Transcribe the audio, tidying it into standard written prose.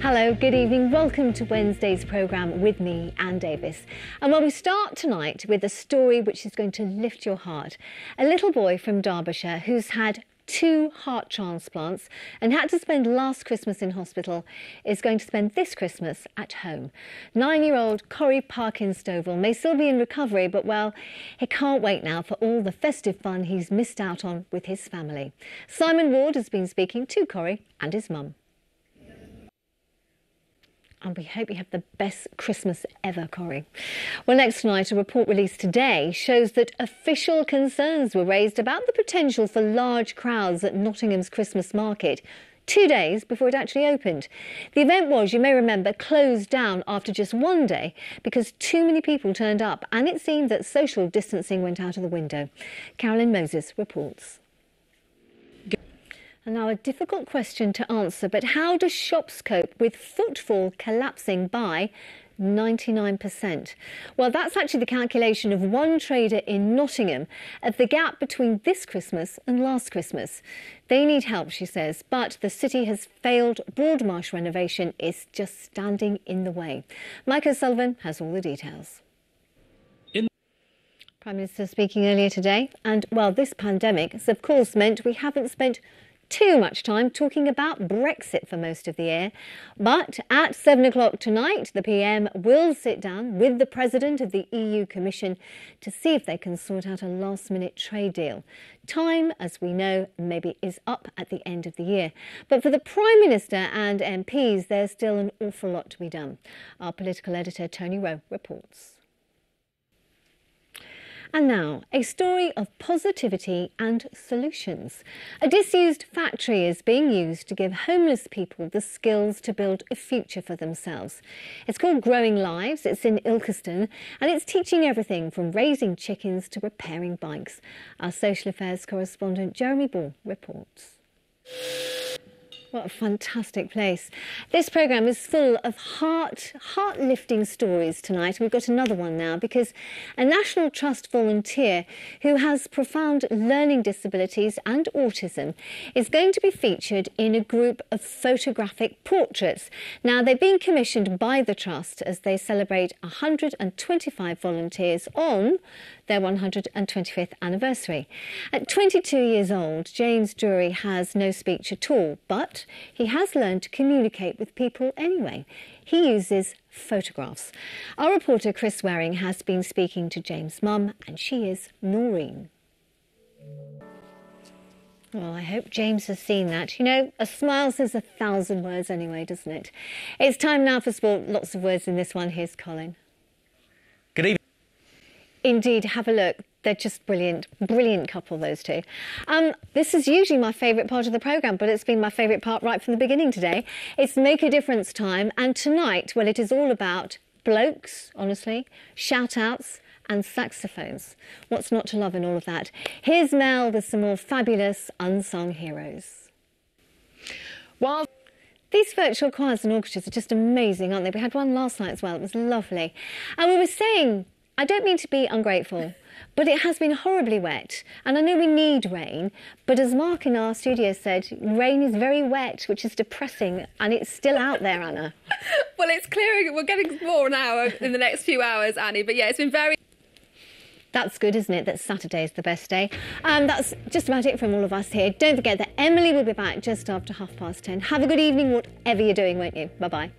Hello, good evening. Welcome to Wednesday's programme with me, Anne Davies. And well, we start tonight with a story which is going to lift your heart. A little boy from Derbyshire who's had 2 heart transplants and had to spend last Christmas in hospital is going to spend this Christmas at home. 9-year-old Corey Parkinstoville may still be in recovery, but well, he can't wait now for all the festive fun he's missed out on with his family. Simon Ward has been speaking to Corey and his mum. And we hope you have the best Christmas ever, Corey. Well, next tonight, a report released today shows that official concerns were raised about the potential for large crowds at Nottingham's Christmas market 2 days before it actually opened. The event was, you may remember, closed down after just 1 day because too many people turned up, and it seemed that social distancing went out of the window. Carolyn Moses reports. And now a difficult question to answer, but how do shops cope with footfall collapsing by 99%? Well, that's actually the calculation of one trader in Nottingham of the gap between this Christmas and last Christmas. They need help, she says, but the city has failed. Broadmarsh renovation is just standing in the way. Mike O'Sullivan has all the details. Prime Minister speaking earlier today, and well, this pandemic has of course meant we haven't spent too much time talking about Brexit for most of the year. But at 7 o'clock tonight, the PM will sit down with the President of the EU Commission to see if they can sort out a last-minute trade deal. Time, as we know, maybe is up at the end of the year. But for the Prime Minister and MPs, there's still an awful lot to be done. Our political editor, Tony Rowe, reports. And now, a story of positivity and solutions. A disused factory is being used to give homeless people the skills to build a future for themselves. It's called Growing Lives. It's in Ilkeston, and it's teaching everything from raising chickens to repairing bikes. Our social affairs correspondent Jeremy Ball reports. What a fantastic place. This programme is full of heart-lifting stories tonight. We've got another one now because a National Trust volunteer who has profound learning disabilities and autism is going to be featured in a group of photographic portraits. Now, they've been commissioned by the Trust as they celebrate 125 volunteers on their 125th anniversary. At 22 years old, James Drury has no speech at all, but he has learned to communicate with people anyway. He uses photographs. Our reporter Chris Waring has been speaking to James' mum, and she is Noreen. Well, I hope James has seen that. You know, a smile says 1,000 words anyway, doesn't it? It's time now for sport. Lots of words in this one. Here's Colin. Good evening. Indeed, have a look. They're just brilliant, brilliant couple, those two. This is usually my favourite part of the programme, but it's been my favourite part right from the beginning today. It's Make a Difference time, and tonight, well, it is all about blokes, honestly, shout-outs and saxophones. What's not to love in all of that? Here's Mel with some more fabulous unsung heroes. Well, these virtual choirs and orchestras are just amazing, aren't they? We had one last night as well. It was lovely. And we were saying, I don't mean to be ungrateful, but it has been horribly wet, and I know we need rain, but as Mark in our studio said, rain is very wet, which is depressing, and it's still out there, Anna. Well, it's clearing. We're getting more now in the next few hours, Annie, but yeah, it's been very... That's good, isn't it, that Saturday is the best day. That's just about it from all of us here. Don't forget that Emily will be back just after 10:30. Have a good evening, whatever you're doing, won't you? Bye-bye.